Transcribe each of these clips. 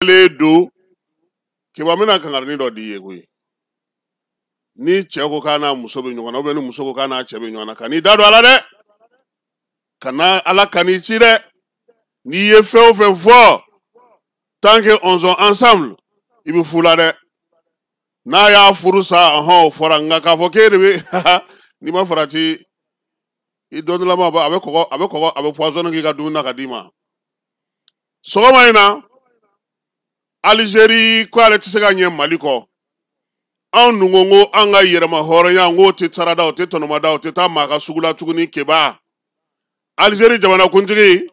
le do kiba mina kangarni do di yegui ni cheko kana musobe nyona obe ni musoko kana chebe nyona kani dado ala de kana ala kani chire ni ye fait fort tant que on sont ensemble ibi fula de na ya furusa fora ngaka fokere be ni ma farati i don la ma ba abe poison ngi ga dunna kadima sogoma ina Algérie ko ale tisega nye maliko an nungongo anga yerema horonya ngo te tsarada o te tonomada o te ta maka sugula tuguni keba Algérie jamana kuntigi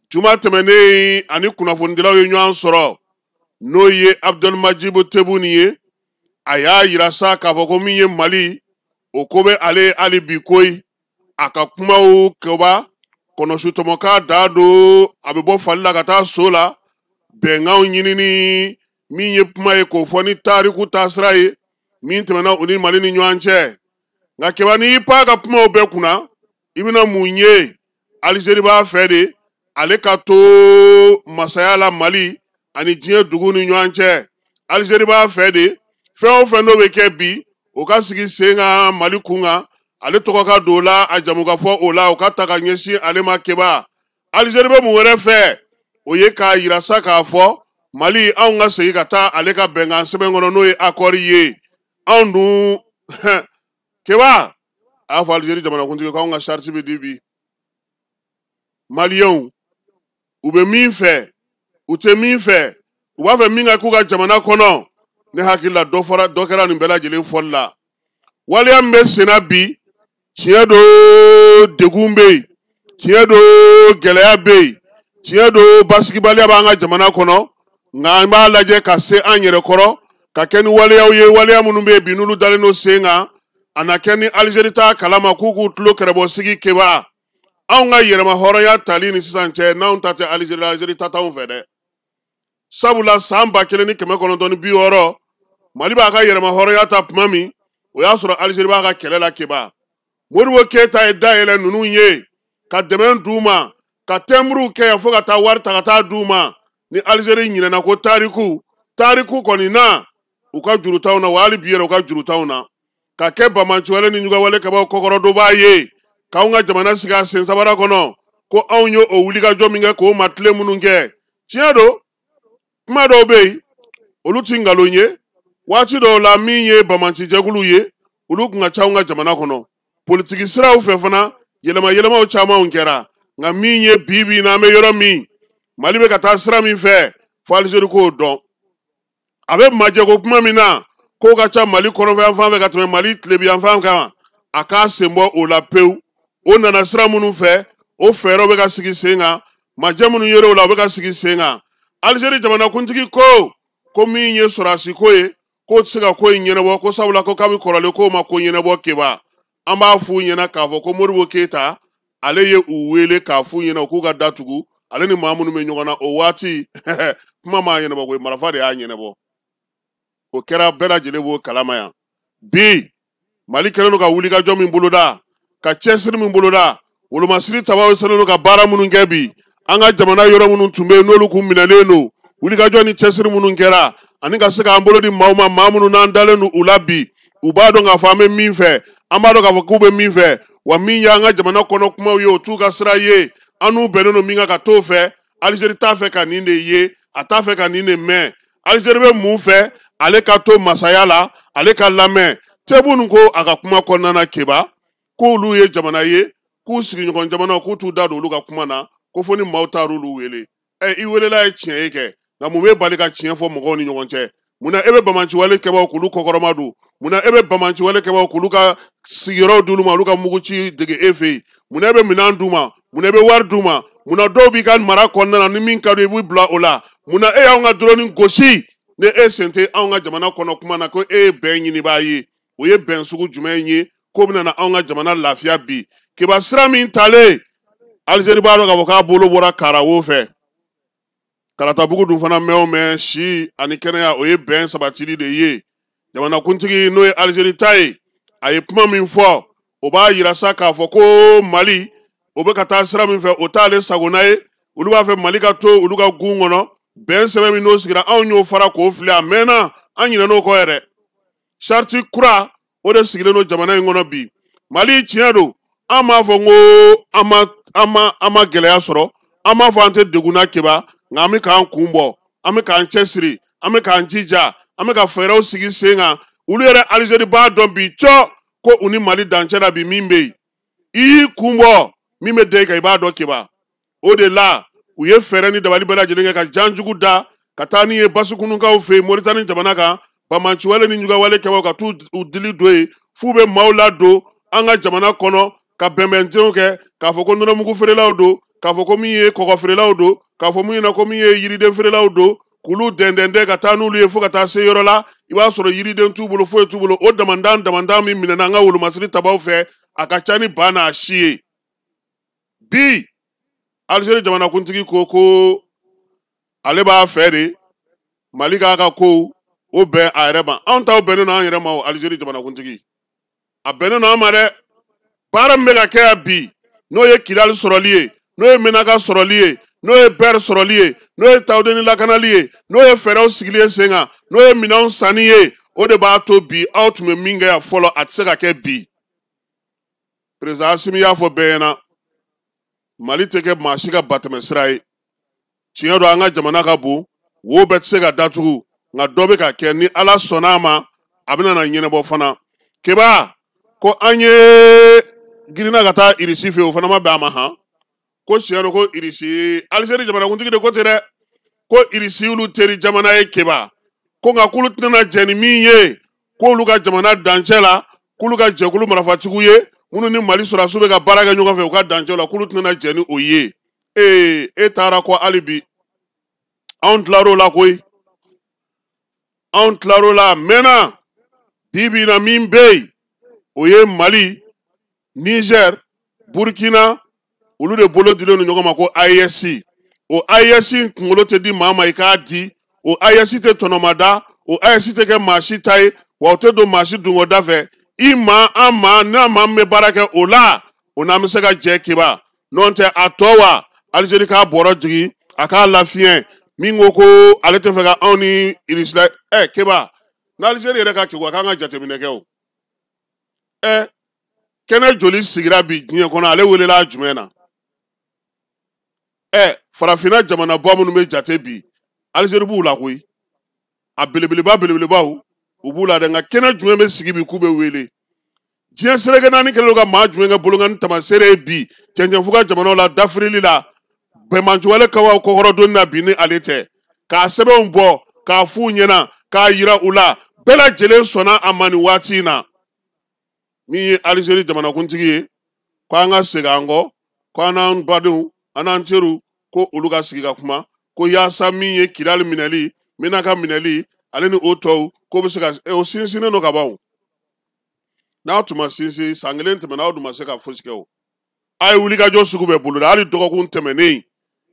tuma temene ani kunafundila yo nyan soro no ye Abdel Majib Tebboune ye aya yirasa ka foko minye Mali okobe ale ali bikoy aka kuma o keba kono sutomoka dado abebo falla kata sola benga nyinini minye kuma e ko foni tariku tasraye min temena oni Mali ni nyanche nga keba ni paga kuma o bekuna ibina munye Algérie ba fede ale kato masayala Mali ani jie dugu ni nyanche Algérie ba fede fe no beke bi o ka sigi senga Mali kunga ale toka dola ajamuga fo ola o ka taka nyesi ale makeba Algérie be muwere fe oye ka yirasa ka fo Mali aunga segi kata ale ka benga sebengono no e akori ye andu keba afa Algérie jamana kunti ka unga charti be dibi Malion ube min fe ute min fe uba fe minga kuga jamana kono ne hakila dokera ni bela jele folla wali ambe senabi tiedo degumbe tiedo geleabe tiedo basketball ya banga jamana kono ngamba laje kase anyere koro ka keni wali amunumbe binulu daleno senga anakeni Algérie ta kalama kuku tulo kerebo sigi keba aunga yerema horo ya talini sisanche na untate Algérie tata unfede sabula samba keleni keme kono doni bi oro Mali ba ka yerema horo ya ta mami o ya sura Algérie ba ka kelela keba Modibo Keita edayele nunu ye ka demen duma ka temru ke ya foga ta warta ka ta duma ni Algérie nyina na ko tariku koni na uka jurutauna wali biere uka jurutauna ka keba manchwele ni nyuga wale keba kokoro do ba ye ka unga jamana siga sen sabara kono ko awnyo o wuliga jominga ko matle mununge tiado kuma do be olutingalo nye wati do la minye bamanchi jegulu ye ulukunga chaunga jamana kono politiki sira ufefana yelema o chama ungera nga minye bibi na me yoro mi Mali be kata sira min fe fo Algérie ko don abe maje ko kuma mina ko ka cha Mali kono fe anfa fe katme Mali tlebi anfa kama aka sembo o la peu o nana sira munu fe o fero be ka sigi senga maje munu yero la be ka sigi senga Algérie jamana kuntigi ko minye sorasi ko e ko tsiga ko nyenebo ko sabula ko kabi korale ko ma ko nyenebo keba amba fu nyena ka fo ko Modibo Keita ale ye uwele ka fu nyena ko ga datugu ale ni mamunu me nyogona o wati mama nyena bo ko marafa de anyena bo o kera bela jelebo kalama ya bi Mali keleno ka wuli ga jomi mbuluda ka chesir mi mbuluda wolo masiri tabawo seleno ka bara munu ngebi anga jamana yoro munu tumbe nolu ku minaleno wuli ga joni chesir munu ngera ani ka sika ambolo mauma mamunu na ndalenu ulabi ubado nga fame minfe amado ka fokube minfe wa minya anga jamana kono kuma yo tuka sira ye anu benono minga ka tofe Algérie ta fe ka ninde ye ata fe ka ninde me Algérie be mu fe ale ka to masayala ale ka lame Tebboune ko aka kuma konna na keba ko lu ye jamana ye ku sigi ngon jamana ko tu dado lu ka kuma na ko foni mautaru lu wele iwele la chien ke na mu be bali ka chien fo mo ni ngonche muna ebe bamanchi wale keba ko lu kokoromadu muna ebe bamanchi wale keba ko lu ka sigiro duluma lu ka muguchi dege efe muna ebe minanduma muna ebe warduma muna dobi kan mara konna na min ka do bla ola muna ya nga drone gosi ne sente nga jamana kono kuma na ko benyi ni bayi oye ben sugu jumenyi ko bina na nga jamana lafia bi ke ba sira min tale Algérie ba do ka voka bolo bora karawo fe karata bugu dun fana me shi ani kene ya oye ben sabatili de ye jamana kuntigi no Algérie tai aye puma min fo o ba yirasa ka fo ko Mali o be kata sira min fe o tale sagonaye ulu ba fe Mali ka to ulu ka gungono bɛn sɛbɛn min n'o sigira anw y'o fara k'o fili a mɛnna an ɲinɛ n'o kɔ yɛrɛ sariti kura o de sigilen no jamana in kɔnɔ bi Mali tiɲɛ don an m'a fɔ ko an ma gɛlɛya sɔrɔ an m'a fɔ an tɛ degunna keba nka an bɛ k'an kun bɔ an bɛ k'an cɛsiri an bɛ k'an jija an bɛ ka fɛɛrɛw sigi sen kan olu yɛrɛ Alizeri b'a dɔn bi cɔ ko u ni Mali dancɛ la bi min bɛ yen i y'i kun bɔ min bɛ da i kan i b'a dɔn keba o de la u ye fɛɛrɛ ni dabali bɛɛ lajɛlen kɛ ka janjugu da ka taa n'i ye Basukununkaw fɛ yen Moritani jamana kan Bamanciwale ni Ɲugawale kɛbagaw ka t'u dili don yen f'u bɛ maaw ladon an ka jamana kɔnɔ ka bɛnbɛntenw kɛ k'a fɔ ko nɔnɔmugu feerelaw don k'a fɔ ko min ye kɔgɔ feerelaw don k'a fɔ min ɲɛna ko min ye yiriden feerelaw don k'olu dɛndɛn ka taa n'olu ye fo ka taa se yɔrɔ la i b'a sɔrɔ yiriden t'u bolo foyi t'u bolo o damandan min minɛna an ka wolomasiri tabaw fɛ a ka ca ni ba n'a si ye bi Alizeri jamanakuntigi ko ale b'a fɛ de Mali k'a ka kow o bɛn a yɛrɛ ma anw taw bɛnnen n'an yɛrɛ ma o Alizeri jamanakuntigi a bɛnnen n'an ma dɛ baara min bɛ ka kɛ yan bi n'o ye Kidali sɔrɔli ye n'o ye Menaka sɔrɔli ye n'o ye Bɛr sɔrɔli ye n'o ye Tawudeni lakanali ye n'o ye fɛɛrɛw sigili ye sen kan n'o ye minɛnw sanni ye o de b'a to bi aw tun bɛ min kɛ yan fɔlɔ a tɛ se ka kɛ bi Perezida Asimi y'a fɔ bɛɛ ɲɛna Mali tɛ kɛ maa si ka batɛmɛsira ye tiɲɛ don an ka jamana ka bon wo bɛɛ tɛ se ka datugu nka dɔ bɛ ka kɛ ni Ala sɔnna a ma a bɛna na ɲɛnabɔ fana keba ko an ye girinna ka taa Irisi fɛ o fana ma bɛn a ma han ko tiɲɛ don ko Irisi Alizeri jamanakuntigi de ko ten dɛ ko Irisi olu teri jamana ye keba ko nka k'olu tɛna jɛ ni min ye k'olu ka jamana dancɛ la k'olu ka jɛkulu marafatigiw ye minnu ni Mali sɔrɔdasiw bɛ ka baara kɛ ɲɔgɔn fɛ u ka dancɛ la k'olu tɛna jɛ ni o ye e taara ko hali bi anw tilar'o la koyi anw tilar'o la mɛnna bi na min bɛ yen o ye Mali Niger Burkina olu de bolo dilen don ɲɔgɔn ma ko AES o AES kunkolo tɛ di maa ma i k'a di o AES tɛ tɔnɔmada o AES tɛ kɛ maa si ta ye wa o tɛ don maa si dunkoda fɛ i ma an ma n'a ma bɛ baara kɛ o la o n'an bɛ se ka jɛ keba n'o tɛ a tɔ wa Alizeri k'a bɔrɔ jigin a k'a lafiɲɛ min ko ale tɛ fɛ ka anw ni Irisila keba n'Alizeri yɛrɛ ka kɛ a k'an ka jateminɛ kɛ o kɛnɛ joli sigira bi diɲɛ kɔnɔ ale welela jumɛn na farafinna jamana bɔ minnu bɛ jate bi Alizeri b'u la koyi a belebelebaw u b'u la dɛ nka kɛnɛ jumɛn bɛ sigi bi k'u bɛ wele diɲɛ seleke naani kɛlen don ka maa jumɛn kɛ bolongani tamaseere ye bi cɛncɛnfu ka jamanaw la dafirili la Bɛnmanciwale kabaw kɔkɔrɔdonni na bi ni ale tɛ k'a sɛbɛnw bɔ k'a f'u ɲɛna k'a yira u la bɛɛ lajɛlen sɔnna a ma nin waati in na min ye Alizeri jamanakuntigi ye ko an ka segin an kɔ ko an n'an badenw an n'an teriw ko olu ka sigi ka kuma ko yaasa min ye Kidali minɛli Menaka minɛli ale ni o tɔw ko bɛ se ka o sinsinnen don ka ban n'aw tun ma sinsin san kelen tɛmɛna aw tun ma se ka fosi kɛ o a ye wulikajɔ sugu bɛɛ boloda hali dɔgɔkun tɛmɛnen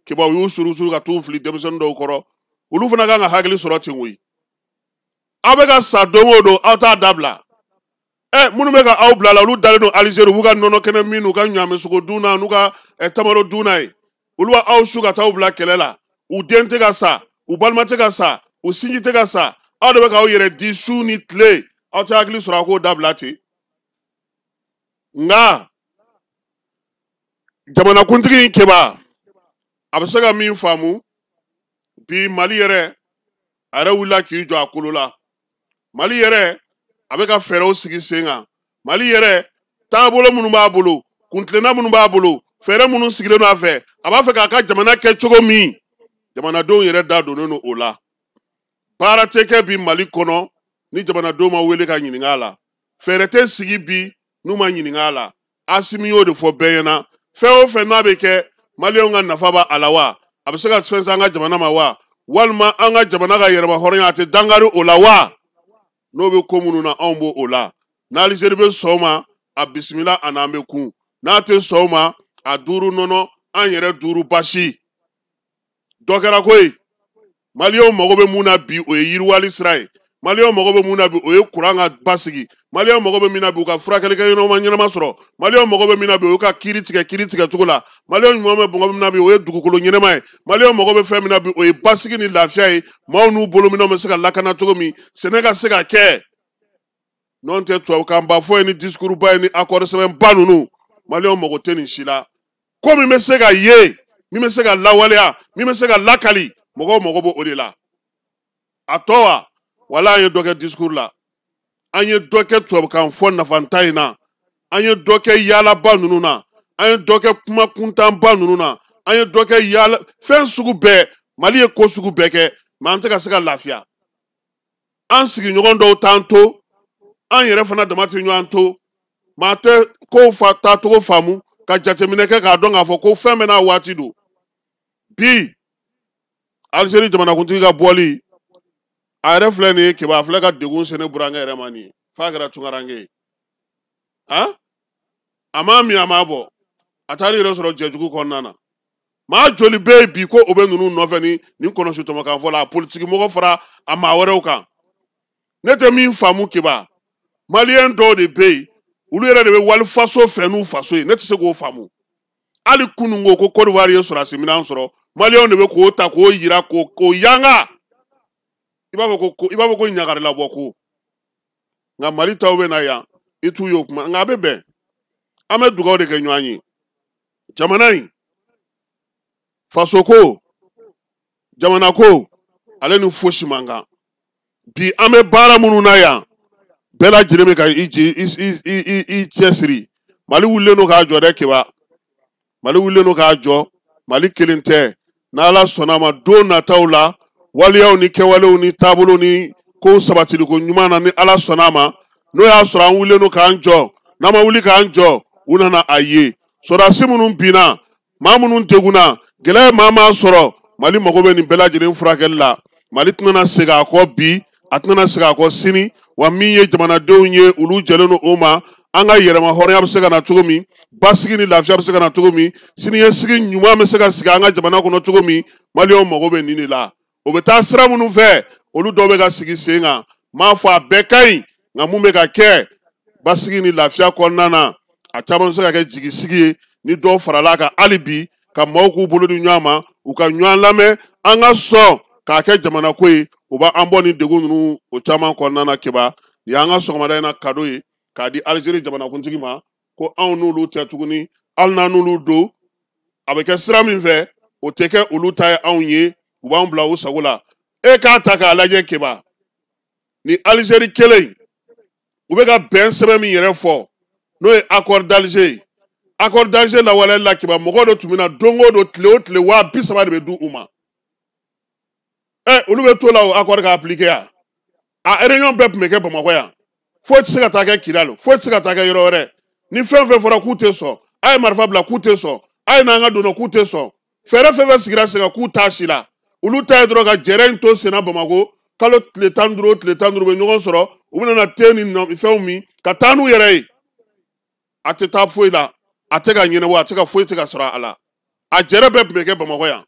kibaw y'u surusuru ka t'u fili denmisɛnnin dɔw kɔrɔ olu fana kan ka hakili sɔrɔ ten koyi aw bɛ ka sa don o don aw t'a dabila minnu bɛ ka aw bila la olu dalen don Alizeri u b'u ka nɔnɔ kɛnɛ min n'u ka ɲaamisogo dun na n'u ka tamaro dun na ye olu b'aw su ka taa bila kɛlɛ la u den tɛ ka sa u balima tɛ ka sa u sinji tɛ ka sa aw de bɛ k'aw yɛrɛ di su ni tile aw tɛ hakili sɔrɔ a k'o dabila ten nka jamanakuntigi in keba a bɛ se ka min faamu bi Mali yɛrɛ a yɛrɛ wulila k'i jɔ a kolo la Mali yɛrɛ a bɛ ka fɛɛrɛw sigi sen kan Mali yɛrɛ taabolo minnu b'a bolo kuntilenna minnu b'a bolo fɛɛrɛ minnu sigilen don a fɛ a b'a fɛ k'a ka jamana kɛ cogo min jamanadenw yɛrɛ da donnen don o la baara tɛ kɛ bi Mali kɔnɔ ni jamanadenw ma wele ka ɲininka a la fɛɛrɛ tɛ sigi bi n'u ma ɲininka a la Asimi y'o de fɔ bɛɛ ɲɛna fɛn o fɛn n'a bɛ kɛ Maliyɛnw ka nafa b'a a la wa a bɛ se ka fɛn san an ka jamana ma wa walima an ka jamana ka yɛrɛma hɔrɔnya a tɛ dankari o la wa n'o bɛ ko minnu na anw b'o la n'Alizeri bɛ sɔn o ma a bisimila a n'an bɛ kun n'a tɛ sɔn o ma a duuru nɔnɔ an yɛrɛ duuru basi dɔ kɛra koyi Maliyɛnw mago bɛ mun na bi o ye yiriwali sira ye Malien mago be muna bi o ye kuranga basigi Malien mago be mina bi u ka furakɛli kɛ ɲɛnama sɔrɔ Malien mago be mina bi o ka kiri tigɛ cogo la Malien ɲuman be mina bi o ye dugukolo ɲɛnama ye Malien mago be fɛn mina bi o ye basigi ni lafiya ye maaw n'u bolo minɛw bɛ se ka lakana cogo min sɛnɛ ka se ka kɛ non tɛ tubabukan ba fɔ ye ni discours ba ye ni accord sɛbɛn ba ninnu Malien mago tɛ nin si la ko min bɛ se ka ye min bɛ se ka lawaleya min bɛ se ka lakali mɔgɔw mago b'o de la a tɔ wa wala an ye dɔ kɛ discours la an ye dɔ kɛ tubabukan fɔ nafanta in na an ye dɔ kɛ yaalaba ninnu na an ye dɔ kɛ kuma kuntanba ninnu na an ye dɔ kɛ yaala fɛn sugu bɛɛ Mali ye ko sugu bɛɛ kɛ mais an tɛ ka se ka lafiya an sigiɲɔgɔn dɔw t'an to an yɛrɛ fana dama tɛ ɲɔgɔn to maa tɛ kow taacogo faamu ka jateminɛ kɛ k'a dɔn k'a fɔ ko fɛn bɛɛ n'a waati don bi Algérie jamanakuntigi ka bɔli a yɛrɛ filɛ nin ye keba a filɛ ka degun se ne burankɛ yɛrɛ ma nin ye f'a kɛra tunkaranke ye a m'a min a m'a bɔ a taar'i yɛrɛ sɔrɔ jɛjugu kɔnɔna na maa joli bɛ yen bi ko o bɛ ninnu nɔfɛ ni kɔnɔsi tɔmɔkan fɔ la a politiki mɔgɔ fara a maa wɛrɛw kan ne tɛ min faamu keba Malien dɔw de bɛ yen olu yɛrɛ de bɛ wali faso fɛ n'u faso ye ne tɛ se k'o faamu hali kunungo ko Côte d'Ivoire ye sɔrɔdasi minɛn sɔrɔ Malien de bɛ k'o ta k'o yira k'o yanga i b'a fɔ ko ɲagarila bɔ ko nka Mali taw bɛ na yan i t'u y'o kuma nka a bɛ bɛn an bɛ dugawu de kɛ ɲɔgɔn ye jamana in faso ko jamana ko ale ni fosi man kan bi an bɛ baara minnu na yan bɛɛ lajɛlen bɛ ka i cɛsiri Mali wulilen don k'a jɔ dɛ keba Mali wulilen don k'a jɔ Mali kelen tɛ n'Ala sɔnna a ma don nataw la waliyaw ni kɛwalew ni taabolo ni ko sabatiliko ɲuman na ni Ala sɔnna a ma n'o y'a sɔrɔ an wulilen don k'an jɔ n'an ma wuli k'an jɔ u nana a ye sɔrɔdasi minnu binna maa minnu degunna gɛlɛya maa sɔrɔ Mali mago bɛ nin bɛɛ lajɛlen furakɛli la Mali tɛna segin a kɔ bi a tɛna segin a kɔ sini wa min ye jamanadenw ye olu jɛlen don o ma an ka yɛrɛma hɔrɔnya bɛ se ka na cogo min basigi ni lafiya bɛ se ka na cogo min siniɲɛsigi ɲuman bɛ se ka sigi an ka jamana kɔnɔ cogo min Maliyɛnw mago bɛ nin de la o bɛ taa sira minnu fɛ olu dɔw bɛ ka sigi sen kan m'a fɔ a bɛɛ ka ɲi nka mun bɛ ka kɛ basigi ni lafiya kɔnɔna na a caman bɛ se ka kɛ jigisigi ye ni dɔw farala kan hali bi ka maaw k'u bolo di ɲɔgɔn ma u ka ɲɔgɔn lamɛn an ka sɔn k'a kɛ jamana ko ye u b'an bɔ nin degun ninnu o caman kɔnɔna na keba nin y'an ka sɔgɔmada in na kado ye k'a di Algérie jamanakuntigi ma ko anw n'olu tɛ tuguni hali n'an n'olu don a bɛ kɛ sira min fɛ o tɛ kɛ olu ta ye anw ye u b'an bila u sago la e k'a ta k'a lajɛ keba ni Algérie kelen u bɛ ka bɛn sɛbɛn min yɛrɛ fɔ n'o ye accord d'Alger ye accord d'Alger lawaleyali la keba mɔgɔ dɔ tun bɛ na don o don tile o tile 30 de bɛ di u ma olu bɛ to la o accord ka appliquer yan a réunion bɛɛ tun bɛ kɛ Bamakɔ yan foyi tɛ se ka taa kɛ Kidali foyi tɛ se ka taa kɛ yɔrɔ wɛrɛ ni fɛn fɛn fɔra k'u tɛ sɔn a ye marifa bila k'u tɛ sɔn a ye n'an ka donna k'u tɛ sɔn fɛɛrɛ fɛn fɛn sigira sen kan k'u t'a si la olu ta ye dɔrɔn ka jɛrɛ in to senna Bamakɔ kalo tile 15 o tile 15 bɛ ɲɔgɔn sɔrɔ u bɛna na te ni fɛnw min ka taa n'u yɛrɛ ye a tɛ taa foyi la a tɛ ka ɲɛnabɔ a tɛ ka foyi tɛ ka sɔrɔ a la a jɛrɛ bɛɛ tun bɛ kɛ Bamakɔ yan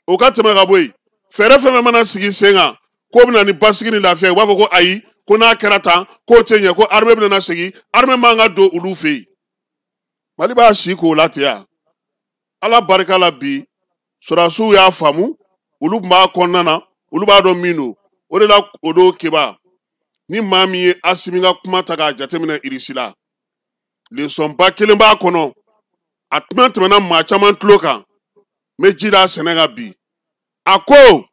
o ka tɛmɛ ka bɔ yen fɛɛrɛ fɛn fɛn mana sigi sen kan k'o bɛna ni basigi ni lafiya u b'a fɔ ko ayi ko n'a kɛra tan k'o tɛ ɲɛ ko armée bɛna segin armée man ka don olu fɛ yen Mali b'a si k'o la ten yan Ala barika la bi sɔrɔdasiw y'a faamu olu tun b'a kɔnɔna na olu b'a dɔn min don o de la o don keba ni maa min ye Asimi ka kuma ta k'a jateminɛ Irisi la leçon ba kelen b'a kɔnɔ a tɛmɛna maa caman tulo kan n bɛ ji d'a sɛnɛ kan bi a ko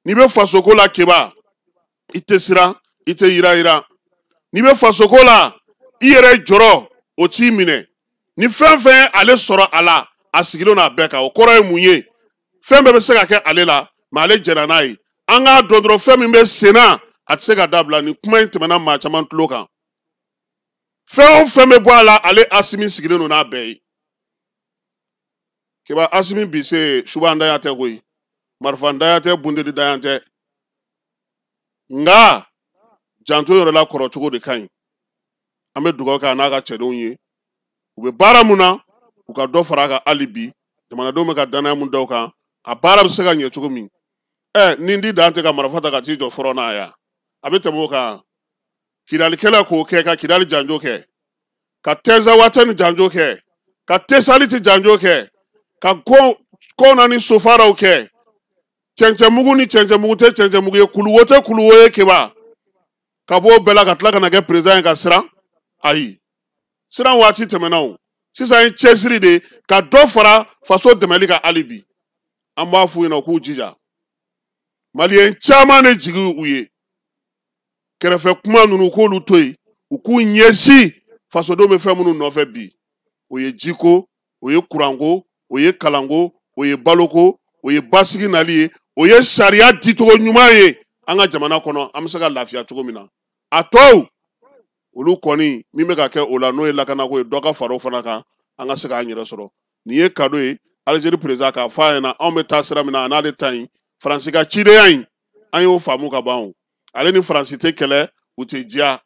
n'i bɛ fasoko la keba i tɛ siran i tɛ yira n'i bɛ fasoko la i yɛrɛ jɔrɔ o t'i minɛ ni fɛn fɛn ye ale sɔrɔ a la a sigilen n'a bɛɛ kan o kɔrɔ ye mun ye fɛn bɛɛ bɛ se ka kɛ ale la mais ale jɛnna n'a ye an k'a dɔn dɔrɔn fɛn min bɛ sen na a tɛ se ka dabila ni kuma in tɛmɛna maa caman tulo kan fɛn o fɛn bɛ bɔ a la ale Asimi sigilen don n'a bɛɛ ye keba Asimi bi se subahanda tɛ koyi marifandaya tɛ bundeli daya tɛ nka janto yɔrɔ la kɔrɔ cogo de ka ɲi an bɛ dugawu kɛ a n'a ka cɛdenw ye u bɛ baara mun na u ka dɔ fara a kan hali bi jamanadenw bɛ ka danaya mun da u kan a baara bɛ se ka ɲɛ cogo min nin di dan tɛ ka marifa ta ka t'i jɔ fɔlɔ n'a yan a bɛ tɛmɛ o kan kidalikɛla k'o kɛ ka kidali janjo kɛ ka tɛnza wata ni janjo kɛ ka tesali ti janjo kɛ ka kɔna ni sofaraw kɛ cɛncɛnmugu ni cɛncɛnmugu tɛ cɛncɛnmugu ye kuluwo tɛ kuluwo ye keba ka bɔ bɛɛ la ka tila ka na kɛ président ye ka siran ayi siran waati tɛmɛna o sisan ye cɛsiri de ka dɔ fara faso dɛmɛli ka hali bi an b'a f'u ɲɛna u k'u jija maliyɛn caman de jigi u ye kɛrɛfɛ kuma ninnu k'olu to yen u k'u ɲɛsin fasodenw bɛ fɛn minnu nɔfɛ bi o ye jiko o ye kuranko o ye kalanko o ye baloko o ye basigi nali ye o ye sariya dicogo ɲuman ye an ka jamana kɔnɔ an bɛ se ka lafiya cogo min na a tɔw olu kɔni min bɛ ka kɛ o la n'o ye lakanako ye dɔ ka fara o fana kan an ka se k'an yɛrɛ sɔrɔ nin ye kado ye Alizeri président k'a fɔ a ɲɛna anw bɛ taa sira min na a n'ale ta in Faransi ka cidenya in an y'o faamu ka ban o ale ni Faransi tɛ kɛlɛ u tɛ diya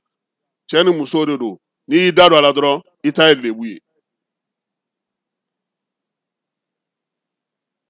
cɛ ni muso de don n'i y'i da don a la dɔrɔn i ta ye lebu ye